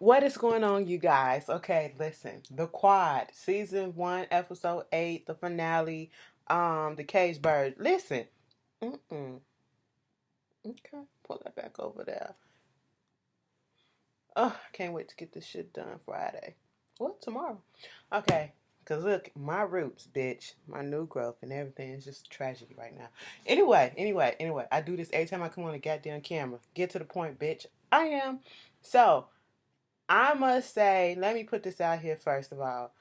What is going on, you guys? Okay, listen. The Quad, season 1, episode 8, the finale, the Cage Bird. Listen. Mm-mm. Okay, pull that back over there. Oh, I can't wait to get this shit done Friday. What, tomorrow? Okay, because look, my roots, bitch, my new growth and everything is just tragedy right now. Anyway, I do this every time I come on a goddamn camera. Get to the point, bitch. I am. So, I must say, let me put this out here first of all.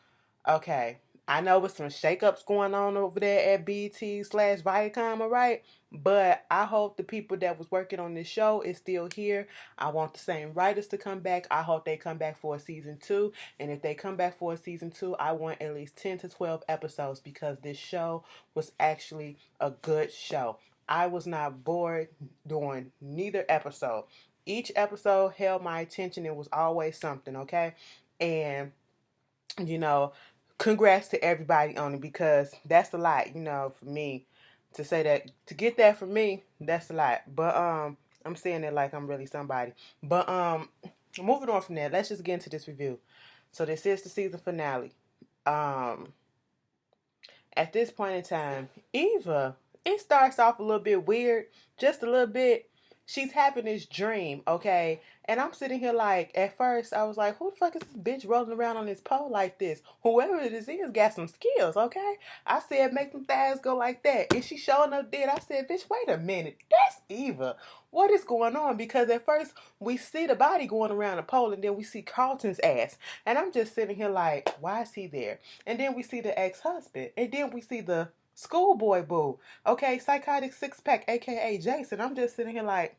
Okay, I know with some shakeups going on over there at BT slash Viacom, all right? But I hope the people that was working on this show is still here. I want the same writers to come back. I hope they come back for a season 2. And if they come back for a season 2, I want at least 10 to 12 episodes because this show was actually a good show. I was not bored during neither episode. Each episode held my attention. It was always something, okay? And you know, congrats to everybody on it because that's a lot, for me to say that to get that from me, that's a lot. But I'm saying it like I'm really somebody. But moving on from that, let's just get into this review. So this is the season finale. Um at this point in time, Eva, it starts off a little bit weird, just a little bit. She's having this dream, okay? And I'm sitting here like, at first, I was like, who the fuck is this bitch rolling around on this pole like this? Whoever this is got some skills, okay? I said, make them thighs go like that. And she showing up dead. I said, bitch, wait a minute. That's Eva. What is going on? Because at first, we see the body going around the pole, and then we see Carlton's ass. And I'm just sitting here like, why is he there? And then we see the ex-husband. And then we see the schoolboy boo. Okay, psychotic six pack, aka Jason. I'm just sitting here like,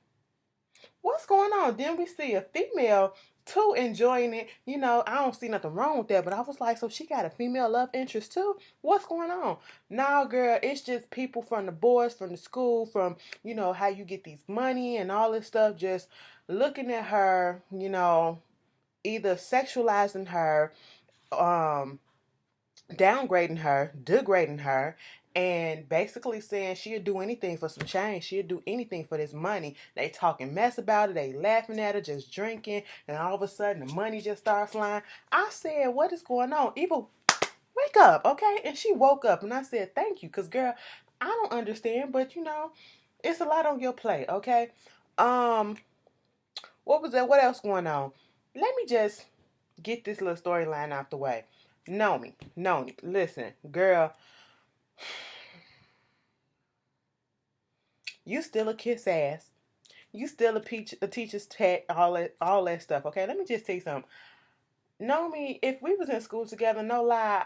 what's going on? Then we see a female too enjoying it. I don't see nothing wrong with that, but I was like, so she got a female love interest too? What's going on? Nah, girl, it's just people from the boys, from the school, from, how you get these money and all this stuff, just looking at her, either sexualizing her, um, downgrading her, degrading her, and basically saying she'll do anything for some change. She'll do anything for this money. They talking mess about it. They laughing at her, just drinking, and all of a sudden the money just started flying. I said, what is going on? Eva, wake up, okay? And she woke up, and I said, thank you, because, girl, I don't understand, but, it's a lot on your plate, okay? Um, what was that? What else going on? Let me just get this little storyline out the way. Nomi, listen, girl, you still a kiss ass. You still a teacher's tech, all that stuff. Okay, let me just tell you something. Nomi, if we was in school together, no lie,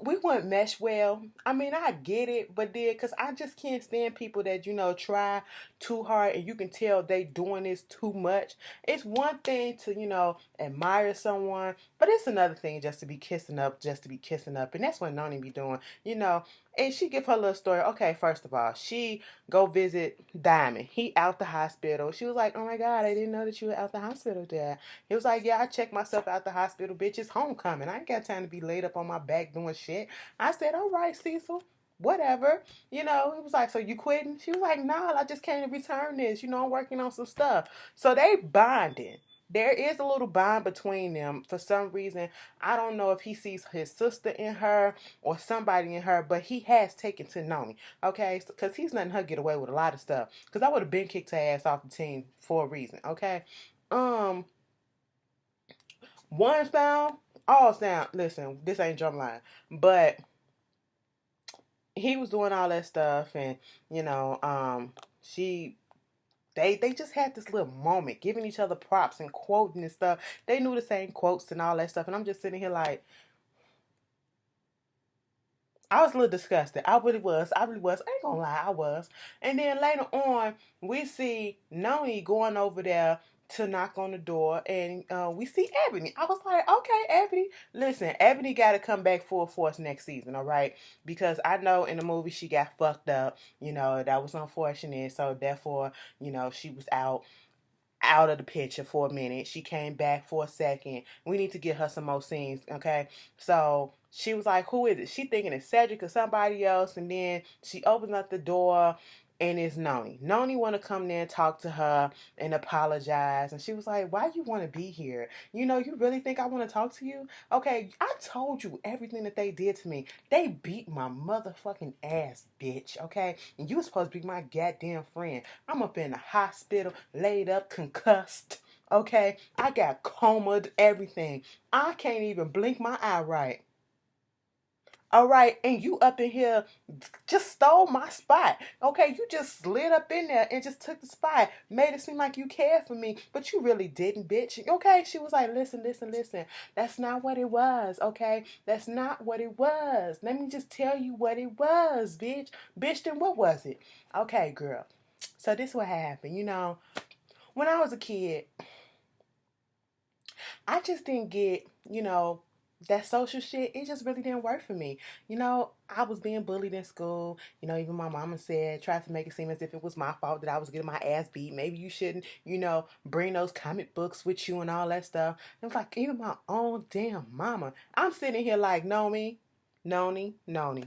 we wouldn't mesh well. I mean, I get it, but then, because I just can't stand people that, try too hard and you can tell they doing this too much. It's one thing to, admire someone, but it's another thing just to be kissing up, just to be kissing up. And that's what Noni be doing, And she give her little story. Okay, first of all, she go visit Diamond. He out the hospital. She was like, oh my God, I didn't know that you were out the hospital, Dad. He was like, yeah, I checked myself out the hospital, bitch. It's homecoming. I ain't got time to be laid up on my back doing shit. I said, all right, Cecil, whatever. He was like, so you quitting? She was like, nah, I just came to return this. I'm working on some stuff. So they bonding. There is a little bond between them. For some reason, I don't know if he sees his sister in her or somebody in her, but he has taken to Nomi, okay? Because he's letting her get away with a lot of stuff. Because I would have been kicked her ass off the team for a reason, okay? Um, One sound, all sound. Listen, this ain't drumline, but he was doing all that stuff, and she, they just had this little moment, giving each other props and quoting and stuff. They knew the same quotes and all that stuff, and I'm just sitting here like, I was a little disgusted. I really was. I really was. I ain't gonna lie, I was. And then later on, we see Noni going over there to knock on the door, and we see Ebony. I was like, okay, Ebony. Listen, Ebony got to come back full force next season, all right? Because I know in the movie she got fucked up. That was unfortunate. So therefore, she was out of the picture for a minute. She came back for a second. We need to get her some more scenes, okay? So she was like, who is it? She thinking it's Cedric or somebody else. And then she opens up the door and it's Noni. Noni want to come there and talk to her and apologize. And she was like, why you want to be here? You know, you really think I want to talk to you? Okay, I told you everything that they did to me. They beat my motherfucking ass, bitch, okay? And you was supposed to be my goddamn friend. I'm up in the hospital, laid up, concussed, okay? I got comaed, everything. I can't even blink my eye right. All right, and you up in here just stole my spot. Okay, you just slid up in there and just took the spot. Made it seem like you cared for me, but you really didn't, bitch. Okay, she was like, listen, listen, listen. That's not what it was, okay? That's not what it was. Let me just tell you what it was, bitch. Bitch, then what was it? Okay, girl. So this what happened. You know, when I was a kid, I just didn't get, you know, that social shit. It just really didn't work for me. You know, I was being bullied in school. You know, even my mama said, tried to make it seem as if it was my fault that I was getting my ass beat. Maybe you shouldn't, you know, bring those comic books with you and all that stuff. It was like, even my own damn mama. I'm sitting here like, Nomi, Noni, Noni.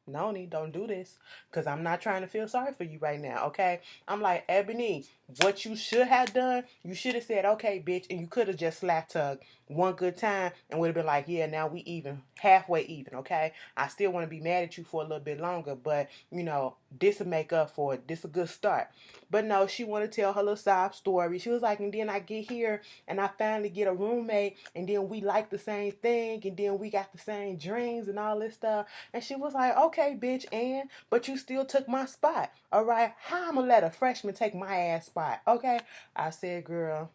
Noni, don't do this, because I'm not trying to feel sorry for you right now, okay? I'm like, Ebony, what you should have done, you should have said, okay, bitch, and you could have just slap tugged one good time and would have been like, yeah, now we even, halfway even, okay? I still want to be mad at you for a little bit longer, but, you know, this will make up for it. This a good start. But no, she want to tell her little sob story. She was like, and then I get here, and I finally get a roommate, and then we like the same thing, and then we got the same dreams and all this stuff. And she was like, okay, bitch, and but you still took my spot. All right, how I'm gonna let a freshman take my ass spot? Okay, I said, girl,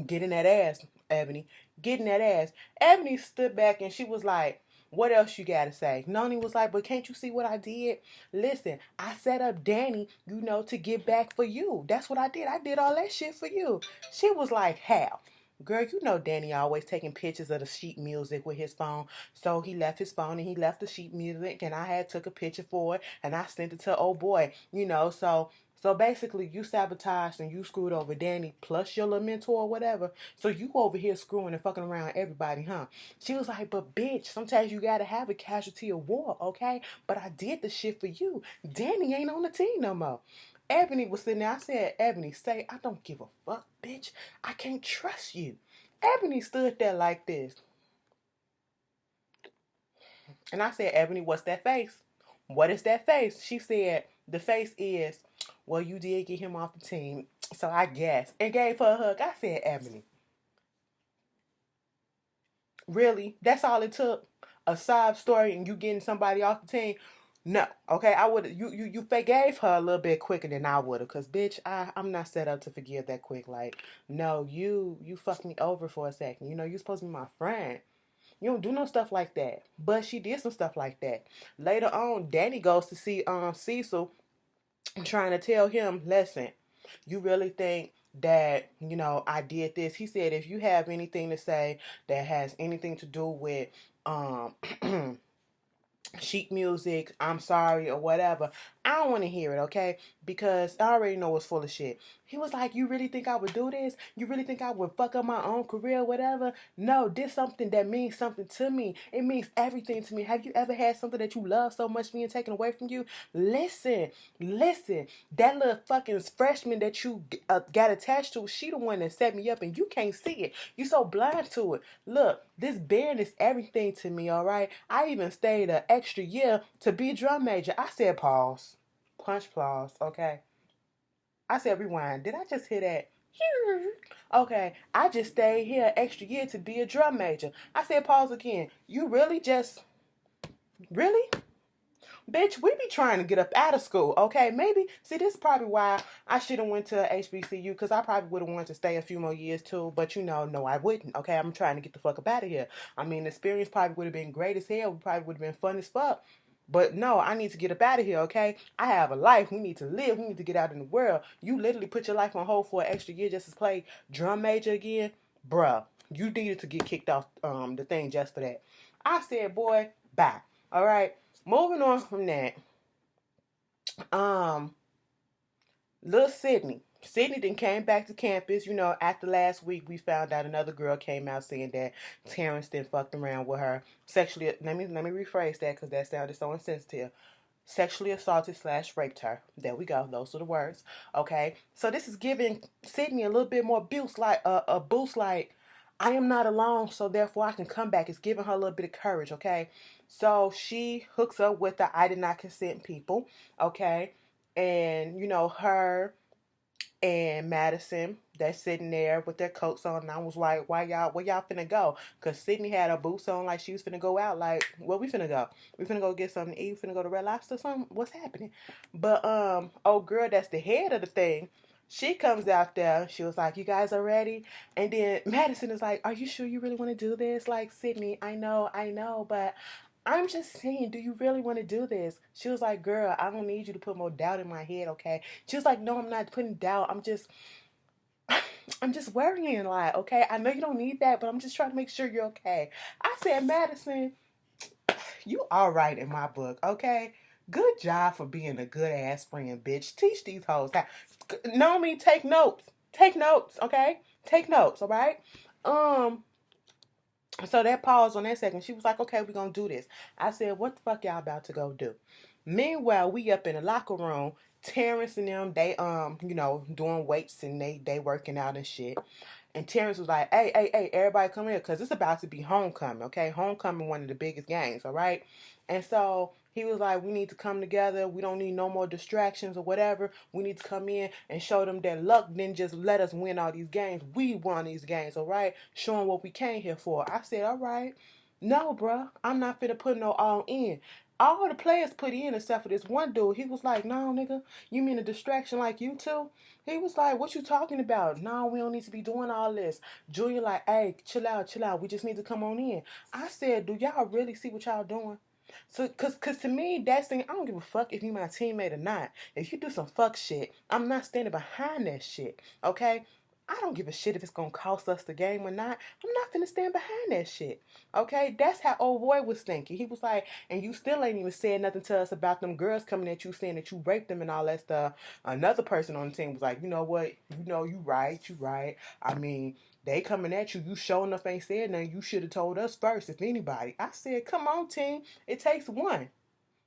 get in that ass, Ebony. Get in that ass. Ebony stood back and she was like, what else you gotta say? Noni was like, but can't you see what I did? Listen, I set up Danny, you know, to get back for you. That's what I did. I did all that shit for you. She was like, how? Girl, you know Danny always taking pictures of the sheet music with his phone. So he left his phone and he left the sheet music and I had took a picture for it and I sent it to old boy, you know, so basically, you sabotaged and you screwed over Danny plus your little mentor or whatever. So you over here screwing and fucking around everybody, huh? She was like, but bitch, sometimes you gotta have a casualty of war, okay? But I did the shit for you. Danny ain't on the team no more. Ebony was sitting there. I said, Ebony, say, I don't give a fuck, bitch. I can't trust you. Ebony stood there like this. And I said, Ebony, what's that face? What is that face? She said, the face is, well, you did get him off the team. So I guess. And gave her a hug. I said, Ebony, really? That's all it took? A sob story and you getting somebody off the team? No. Okay, I would you forgave her a little bit quicker than I would have. Cause bitch, I'm not set up to forgive that quick. Like, no, you fucked me over for a second. You know, you're supposed to be my friend. You don't do no stuff like that. But she did some stuff like that. Later on, Danny goes to see Cecil, trying to tell him, listen, you really think that, you know, I did this? He said, if you have anything to say that has anything to do with um sheet music, I'm sorry, or whatever, I don't want to hear it, okay? Because I already know it's full of shit. He was like, you really think I would do this? You really think I would fuck up my own career or whatever? No, this something that means something to me. It means everything to me. Have you ever had something that you love so much being taken away from you? Listen. That little fucking freshman that you got attached to, she the one that set me up and you can't see it. You so blind to it. Look, this band is everything to me, all right? I even stayed an extra year to be a drum major. I said pause. Punch pause, okay? I said rewind. Did I just hear that? Okay, I just stayed here an extra year to be a drum major. I said pause again. You really just, really? Bitch, we be trying to get up out of school, okay? Maybe, see, this is probably why I should have went to HBCU, because I probably would have wanted to stay a few more years too, but you know, no, I wouldn't, okay? I'm trying to get the fuck up out of here. I mean, the experience probably would have been great as hell. It probably would have been fun as fuck. But no, I need to get up out of here, okay? I have a life. We need to live. We need to get out in the world. You literally put your life on hold for an extra year just to play drum major again? Bruh, you needed to get kicked off the thing just for that. I said, boy, bye. All right? Moving on from that, um, little Sydney. Sydney then came back to campus. You know, after last week, we found out another girl came out saying that Terrence then fucked around with her sexually. Let me rephrase that because that sounded so insensitive. sexually assaulted slash raped her. There we go. Those are the words. Okay. So this is giving Sydney a little bit more boost, like a boost, like I am not alone, so therefore I can come back. It's giving her a little bit of courage. Okay. So she hooks up with the I did not consent people. Okay. And her and Madison, they're sitting there with their coats on. And I was like, where y'all finna go? Because Sydney had her boots on like she was finna go out. Like, where we finna go? We finna go get something to eat? We finna go to Red Lobster or something? What's happening? But, old girl that's the head of the thing, she comes out there. She was like, you guys are ready? And then Madison is like, are you sure you really want to do this? Like, Sydney, I know, but I'm just saying, do you really want to do this? She was like, girl, I don't need you to put more doubt in my head, okay? She was like, no, I'm not putting doubt. I'm just worrying, like, okay? I know you don't need that, but I'm just trying to make sure you're okay. I said, Madison, you all right in my book, okay? Good job for being a good ass friend, bitch. Teach these hoes how. Nomi, take notes. Take notes, okay? Take notes, all right? So that pause on that second, she was like, okay, we're going to do this. I said, what the fuck y'all about to go do? Meanwhile, we up in the locker room, Terrence and them, they, doing weights and they working out and shit. And Terrence was like, hey, everybody come here, because it's about to be homecoming, okay? Homecoming, one of the biggest games, all right? And so he was like, we need to come together. We don't need no more distractions or whatever. We need to come in and show them that luck didn't just let us win all these games. We won these games, all right? Show them what we came here for. I said, all right. No, bruh, I'm not finna put no all in. All the players put in except for this one dude. He was like, no, nigga, you mean a distraction like you two? He was like, what you talking about? No, we don't need to be doing all this. Julia like, hey, chill out. We just need to come on in. I said, do y'all really see what y'all doing? So, cause to me, that's thing, I don't give a fuck if you my teammate or not. If you do some fuck shit, I'm not standing behind that shit, okay? I don't give a shit if it's gonna cost us the game or not. I'm not finna stand behind that shit, okay? That's how old boy was thinking. He was like, and you still ain't even said nothing to us about them girls coming at you saying that you raped them and all that stuff. Another person on the team was like, you know what? You right. I mean, they coming at you. You sure enough ain't said nothing. You should have told us first, if anybody. I said, come on, team. It takes one.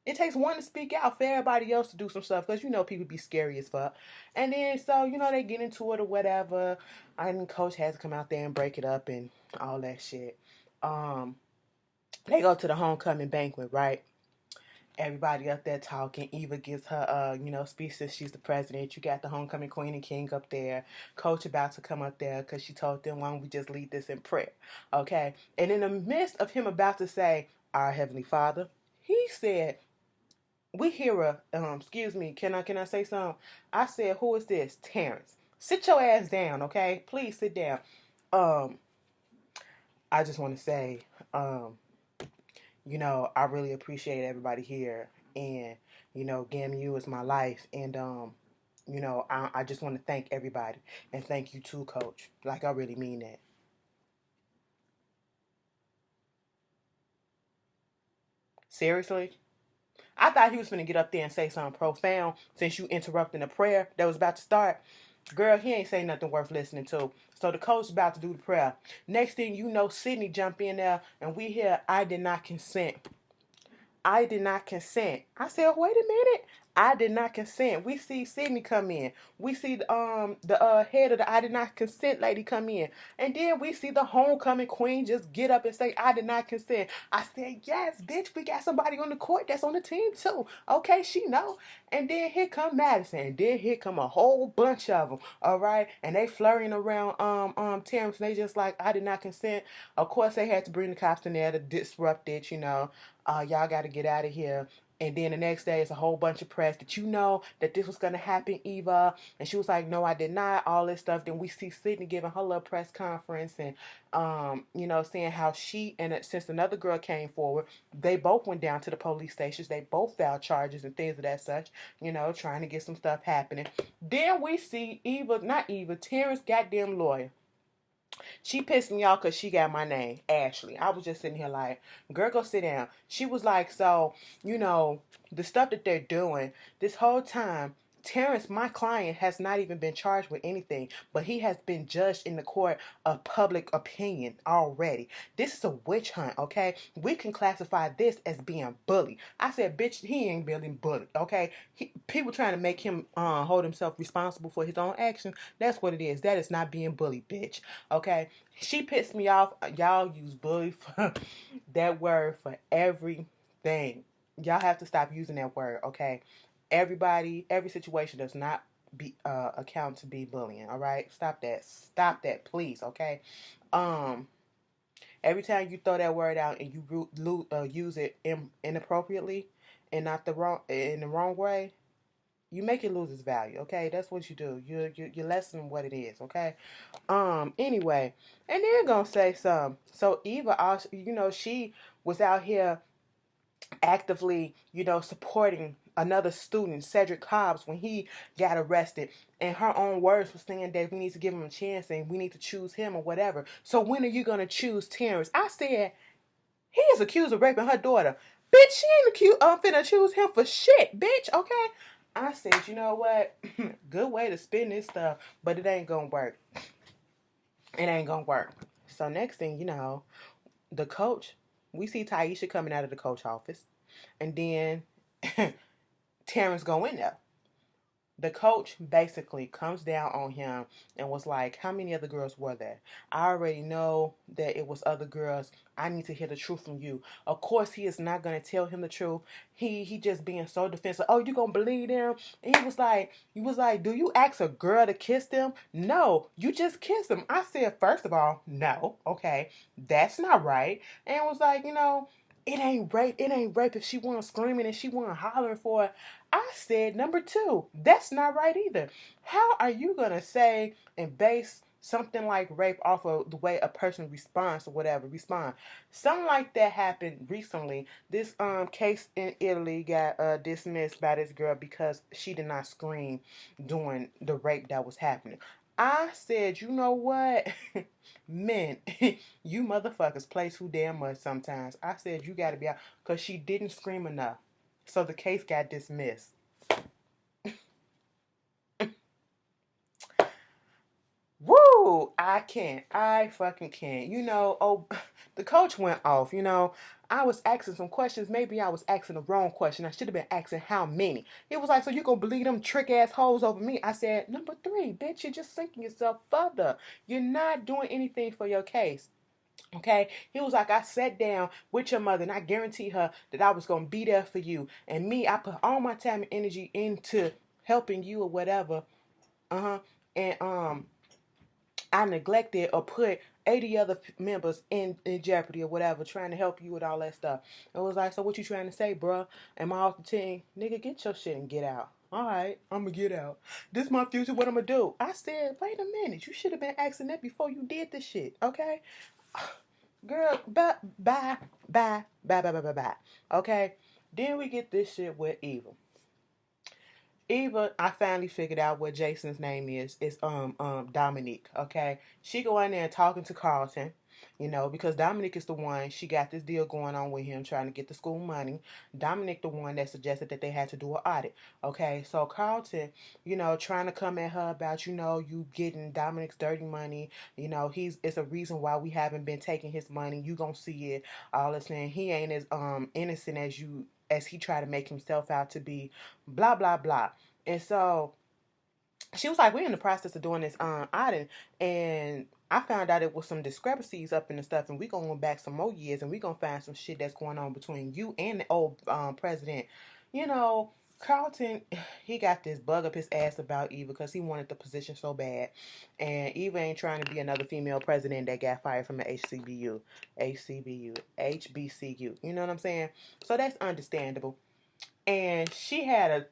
It takes one to speak out for everybody else to do some stuff, because people be scary as fuck. And then, so, they get into it or whatever. And coach has to come out there and break it up and all that shit. They go to the homecoming banquet, right? Everybody up there talking. Eva gives her, speech since she's the president. You got the homecoming queen and king up there. Coach about to come up there because she told them, why don't we just lead this in prayer? Okay. And in the midst of him about to say, our Heavenly Father, he said, we hear excuse me, can I say something? I said, who is this? Terrence. Sit your ass down, okay? Please sit down. I just want to say, I really appreciate everybody here. And, GAMU is my life. And, I just want to thank everybody. And thank you too, Coach. Like, I really mean that. Seriously? I thought he was going to get up there and say something profound since you interrupting the prayer that was about to start. Girl, he ain't saying nothing worth listening to. So the coach about to do the prayer. Next thing you know, Sydney jump in there and we hear, I did not consent. I did not consent. I said, wait a minute. I did not consent. We see Sydney come in. We see the head of the I did not consent lady come in. And then we see the homecoming queen just get up and say, I did not consent. I said, yes, bitch, we got somebody on the court that's on the team too. Okay, she know. And then here come Madison. And then here come a whole bunch of them. All right. And they flurrying around Terrence. And they just like, I did not consent. Of course, they had to bring the cops in there to disrupt it, y'all got to get out of here. And then the next day, it's a whole bunch of press. Did you know that this was going to happen, Eva? And she was like, no, I did not. All this stuff. Then we see Sydney giving her little press conference and, saying how she and since another girl came forward, they both went down to the police stations. They both filed charges and things of that such, trying to get some stuff happening. Then we see Terrence goddamn lawyer. She pissed me off because she got my name, Ashley. I was just sitting here like, girl, go sit down. She was like, so, the stuff that they're doing, this whole time, Terrence, my client, has not even been charged with anything, but he has been judged in the court of public opinion already. This is a witch hunt, okay? We can classify this as being bullied. I said, bitch, he ain't being bullied, okay? People trying to make him hold himself responsible for his own actions. That's what it is. That is not being bullied, bitch, okay? She pissed me off. Y'all use bully for that word for everything. Y'all have to stop using that word, okay? Every situation does not be account to be bullying. All right, stop that, please. Okay, um, every time you throw that word out and you use it inappropriately and not in the wrong way, you make it lose its value. Okay, that's what you do. You lessen what it is. Okay. Anyway, and then gonna say some. So Eva also, she was out here actively, supporting another student, Cedric Cobbs, when he got arrested. And her own words were saying that we need to give him a chance and we need to choose him or whatever. So when are you going to choose Terrence? I said, he is accused of raping her daughter. Bitch, she ain't accused. I'm finna choose him for shit, bitch, okay? I said, you know what? Good way to spin this stuff, but it ain't going to work. It ain't going to work. So next thing you know, the coach, we see Taisha coming out of the coach office. And then Terrence go in there. The coach basically comes down on him and was like, how many other girls were there? I already know that it was other girls. I need to hear the truth from you. Of course, he is not going to tell him the truth. He just being so defensive. Oh, you going to believe them? And he was like, do you ask a girl to kiss them? No, you just kiss them. I said, first of all, no. Okay, that's not right. And it was like, it ain't rape. It ain't rape if she wasn't screaming and she wasn't hollering for it. I said, number two, that's not right either. How are you going to say and base something like rape off of the way a person responds or whatever, Something like that happened recently. This case in Italy got dismissed by this girl because she did not scream during the rape that was happening. I said, you know what? Men, you motherfuckers play too damn much sometimes. I said, you got to be out because she didn't scream enough. So the case got dismissed. Woo! I can't. I fucking can't. The coach went off. I was asking some questions. Maybe I was asking the wrong question. I should have been asking how many. It was like, so you gonna believe them trick ass hoes over me? I said, number three, bitch, you're just sinking yourself further. You're not doing anything for your case. Okay, he was like, I sat down with your mother and I guaranteed her that I was gonna be there for you. And me, I put all my time and energy into helping you or whatever. And I neglected or put 80 other members in jeopardy or whatever, trying to help you with all that stuff. It was like, so what you trying to say, bruh? Am I off the team? Nigga, get your shit and get out. All right, I'm going to get out. This my future, what I'm going to do? I said, wait a minute. You should have been asking that before you did this shit, okay? Girl, bye. Okay? Then we get this shit with Eva. Eva, I finally figured out what Jason's name is. It's Dominique. Okay, she go in there and talking to Carlton, because Dominique is the one. She got this deal going on with him, trying to get the school money. Dominique, the one that suggested that they had to do an audit. Okay, so Carlton, trying to come at her about you getting Dominique's dirty money. It's a reason why we haven't been taking his money. You gonna see it. All this saying he ain't as innocent as he tried to make himself out to be, blah blah blah. And so she was like, we're in the process of doing this audit, and I found out it was some discrepancies up in the stuff, and we gonna go back some more years, and we gonna find some shit that's going on between you and the old president. Carlton, he got this bug up his ass about Eva because he wanted the position so bad, and Eva ain't trying to be another female president that got fired from the HBCU. You know what I'm saying? So that's understandable. And she had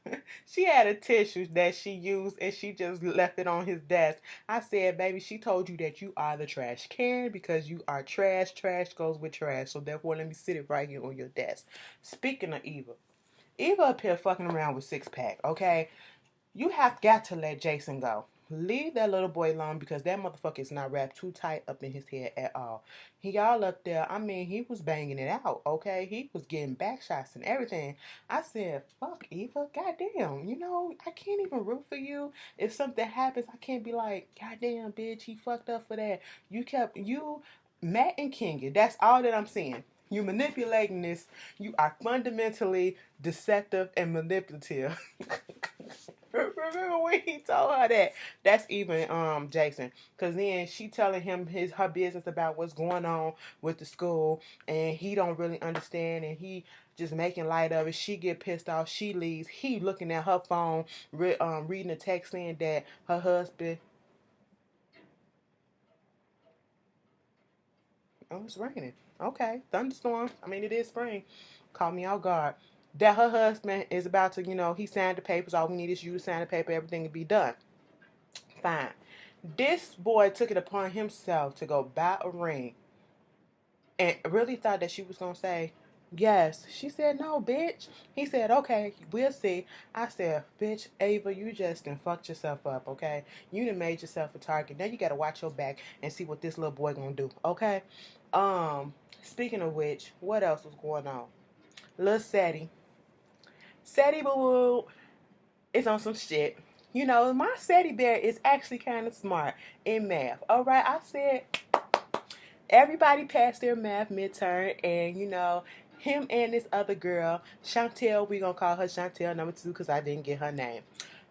a tissue that she used and she just left it on his desk. I said, baby, she told you that you are the trash can because you are trash. Trash goes with trash. So therefore, let me sit it right here on your desk. Speaking of Eva up here fucking around with Six Pack, okay? You have got to let Jason go. leave that little boy alone because that motherfucker is not wrapped too tight up in his head at all. He all up there. I mean, he was banging it out, okay? He was getting back shots and everything. I said, fuck, Eva, goddamn. You know, I can't even root for you. If something happens, I can't be like, goddamn, bitch, he fucked up for that. Matt and Kinga, that's all that I'm saying. You manipulating this. You are fundamentally deceptive and manipulative. Remember when he told her that? That's even Jason. Cause then she telling him her business about what's going on with the school, and he don't really understand, and he just making light of it. She get pissed off. She leaves. He looking at her phone, reading a text saying that her husband. Oh, it's raining. Okay, thunderstorm. I mean, it is spring. Caught me off guard. That her husband is about to, he signed the papers. All we need is you to sign the paper. Everything will be done. Fine. This boy took it upon himself to go buy a ring and really thought that she was going to say, yes. She said, no, bitch. He said, okay, we'll see. I said, bitch, Ava, you just done fucked yourself up, okay? You done made yourself a target. Now you got to watch your back and see what this little boy going to do, okay? Speaking of which, what else was going on? Lil Ceddy. Ceddy boo is on some shit. You know, my Ceddy bear is actually kind of smart in math. All right, I said everybody passed their math midterm, and him and this other girl, Chantel, we gonna call her Chantel number 2 because I didn't get her name.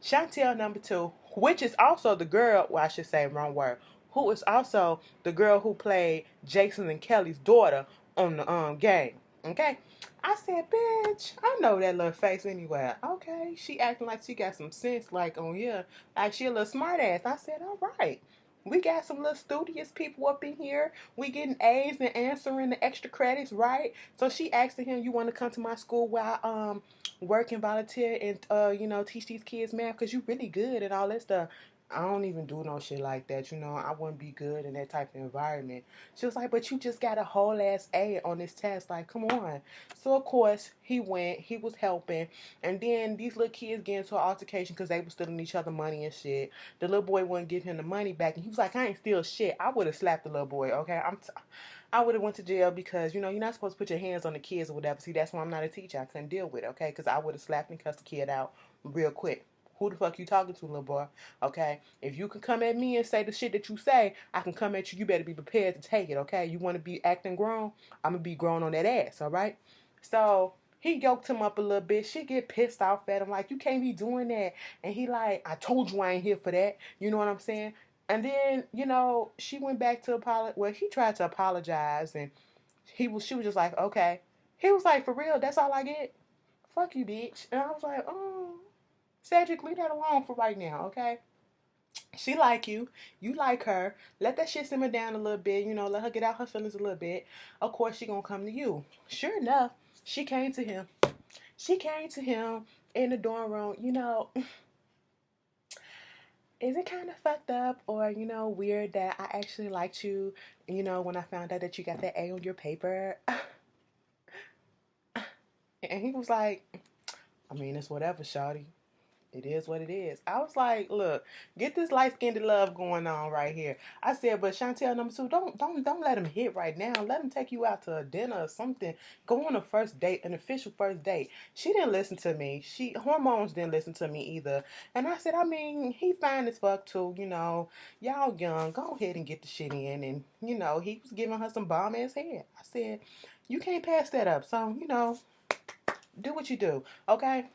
Chantel number 2, which is also the girl, well, I should say wrong word, who is also the girl who played Jason and Kelly's daughter on the game. Okay? I said, bitch, I know that little face anywhere. Okay, she acting like she got some sense, like, oh yeah, like she a little smart ass. I said, all right. We got some little studious people up in here. We getting A's and answering the extra credits, right? So she asked him, you want to come to my school while I work and volunteer and teach these kids math because you really good and all that stuff. I don't even do no shit like that, I wouldn't be good in that type of environment. She was like, but you just got a whole ass A on this test, like, come on. So of course he went, he was helping, and then these little kids get into an altercation because they were stealing each other money and shit. The little boy wouldn't give him the money back, and he was like, I ain't steal shit. I would have slapped the little boy, okay? I would have went to jail because, you're not supposed to put your hands on the kids or whatever. See, that's why I'm not a teacher. I couldn't deal with it, okay? Because I would have slapped and cussed the kid out real quick. Who the fuck you talking to, little boy? Okay? If you can come at me and say the shit that you say, I can come at you. You better be prepared to take it, okay? You want to be acting grown? I'm going to be grown on that ass, all right? So he yoked him up a little bit. She get pissed off at him like, you can't be doing that. And he like, I told you I ain't here for that. You know what I'm saying? And then, she went back to apologize. Well, he tried to apologize, and she was just like, okay. He was like, for real, that's all I get? Fuck you, bitch. And I was like, oh, Cedric, leave that alone for right now, okay? She like you. You like her. Let that shit simmer down a little bit. Let her get out her feelings a little bit. Of course, she gonna come to you. Sure enough, she came to him. She came to him in the dorm room. Is it kind of fucked up or, weird that I actually liked you, when I found out that you got that A on your paper? And he was like, I mean, it's whatever, shawty. It is what it is. I was like, look, get this light-skinned love going on right here. I said, but Chantel number 2, don't let him hit right now. Let him take you out to a dinner or something. Go on a first date, an official first date. She didn't listen to me. Hormones didn't listen to me either. And I said, I mean, he fine as fuck too, Y'all young. Go ahead and get the shit in. And, he was giving her some bomb ass head. I said, you can't pass that up. So, do what you do, okay?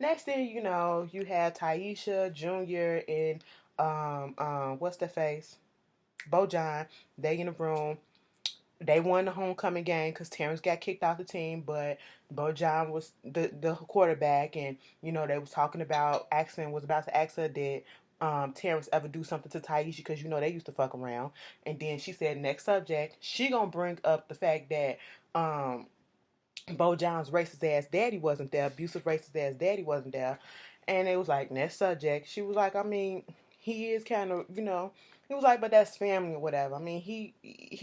Next thing you know, you have Taisha Jr. and what's the face? Bojan. They in the room. They won the homecoming game because Terrence got kicked off the team, but Bojan was the quarterback, and they was talking about was about to ask her did Terrence ever do something to Taisha because they used to fuck around, and then she said next subject she gonna bring up the fact that Bojan's racist ass daddy wasn't there, abusive racist ass daddy wasn't there. And it was like, next subject. She was like, I mean, he is kind of, he was like, but that's family or whatever. I mean, he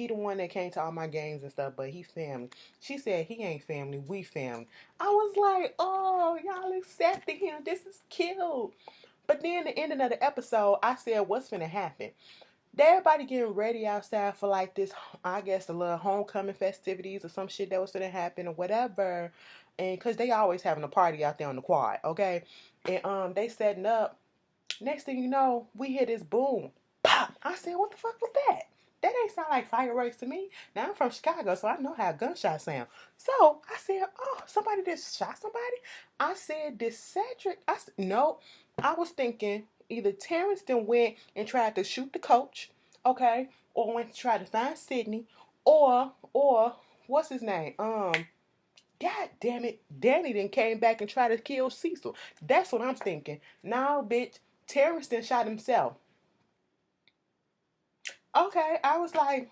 the one that came to all my games and stuff, but he family. She said, he ain't family, we family. I was like, oh, y'all accepted him. This is cute. But then the ending of the episode, I said, what's finna happen? Everybody getting ready outside for like this, I guess, the little homecoming festivities or some shit that was gonna happen or whatever. And cause they always having a party out there on the quad, okay? And they setting up. Next thing you know, we hear this boom, pop. I said, what the fuck was that? That ain't sound like fireworks to me. Now I'm from Chicago, so I know how gunshots sound. So I said, oh, somebody just shot somebody. I said, did Cedric? No. I was thinking either Terrence then went and tried to shoot the coach, okay, or went to try to find Sydney, or what's his name? God damn it, Danny then came back and tried to kill Cecil. That's what I'm thinking. Now, bitch, Terrence then shot himself. Okay, I was like,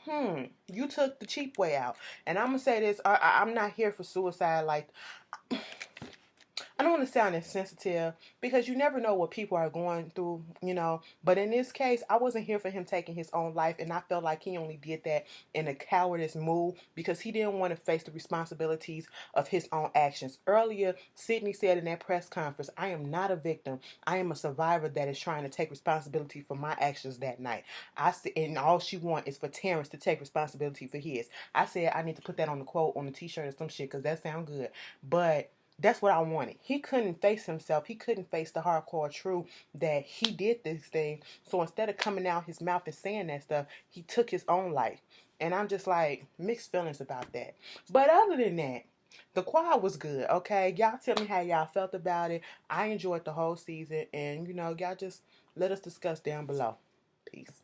you took the cheap way out. And I'm gonna say this, I'm not here for suicide. Like, I don't want to sound insensitive because you never know what people are going through, you know. But in this case, I wasn't here for him taking his own life, and I felt like he only did that in a cowardice move because he didn't want to face the responsibilities of his own actions. Earlier, Sydney said in that press conference, I am not a victim. I am a survivor that is trying to take responsibility for my actions that night. I said, and all she wants is for Terrence to take responsibility for his. I said, I need to put that on the quote on the t-shirt or some shit because that sounds good. But that's what I wanted. He couldn't face himself. He couldn't face the hardcore truth that he did this thing. So instead of coming out his mouth and saying that stuff, he took his own life. And I'm just like, mixed feelings about that. But other than that, the quad was good, okay? Y'all tell me how y'all felt about it. I enjoyed the whole season. And, you know, y'all just let us discuss down below. Peace.